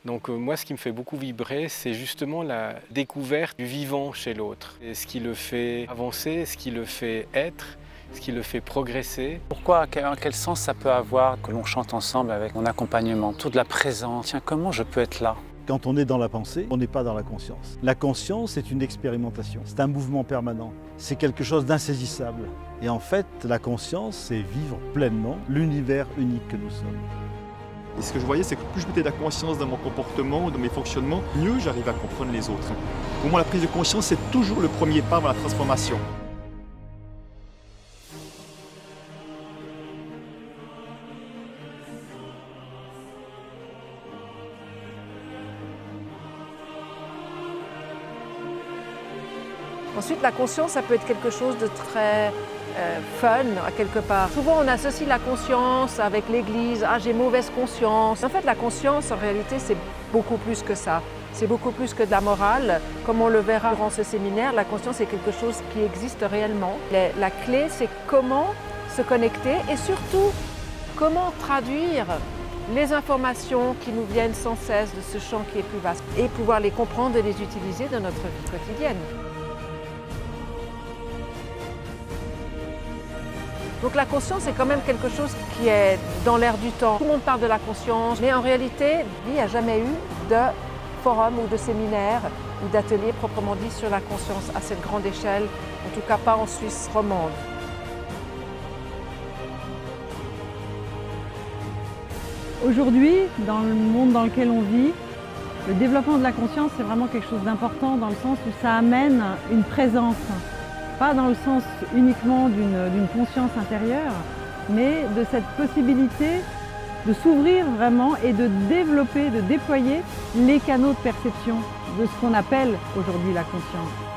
Donc moi, ce qui me fait beaucoup vibrer, c'est justement la découverte du vivant chez l'autre. Et ce qui le fait avancer, ce qui le fait être, ce qui le fait progresser. Pourquoi, quel sens ça peut avoir que l'on chante ensemble avec mon accompagnement, toute la présence? Tiens, comment je peux être là? Quand on est dans la pensée, on n'est pas dans la conscience. La conscience, c'est une expérimentation, c'est un mouvement permanent, c'est quelque chose d'insaisissable. Et en fait, la conscience, c'est vivre pleinement l'univers unique que nous sommes. Et ce que je voyais, c'est que plus je mettais de la conscience dans mon comportement, dans mes fonctionnements, mieux j'arrive à comprendre les autres. Pour moi, la prise de conscience, c'est toujours le premier pas vers la transformation. Ensuite, la conscience, ça peut être quelque chose de très fun, à quelque part. Souvent, on associe la conscience avec l'Église. « Ah, j'ai mauvaise conscience ». En fait, la conscience, en réalité, c'est beaucoup plus que ça. C'est beaucoup plus que de la morale. Comme on le verra durant ce séminaire, la conscience est quelque chose qui existe réellement. La clé, c'est comment se connecter et surtout, comment traduire les informations qui nous viennent sans cesse de ce champ qui est plus vaste et pouvoir les comprendre et les utiliser dans notre vie quotidienne. Donc la conscience est quand même quelque chose qui est dans l'air du temps. Tout le monde parle de la conscience, mais en réalité, il n'y a jamais eu de forum ou de séminaire ou d'atelier proprement dit sur la conscience à cette grande échelle, en tout cas pas en Suisse romande. Aujourd'hui, dans le monde dans lequel on vit, le développement de la conscience, c'est vraiment quelque chose d'important dans le sens où ça amène une présence. Pas dans le sens uniquement d'une conscience intérieure, mais de cette possibilité de s'ouvrir vraiment et de développer, de déployer les canaux de perception de ce qu'on appelle aujourd'hui la conscience.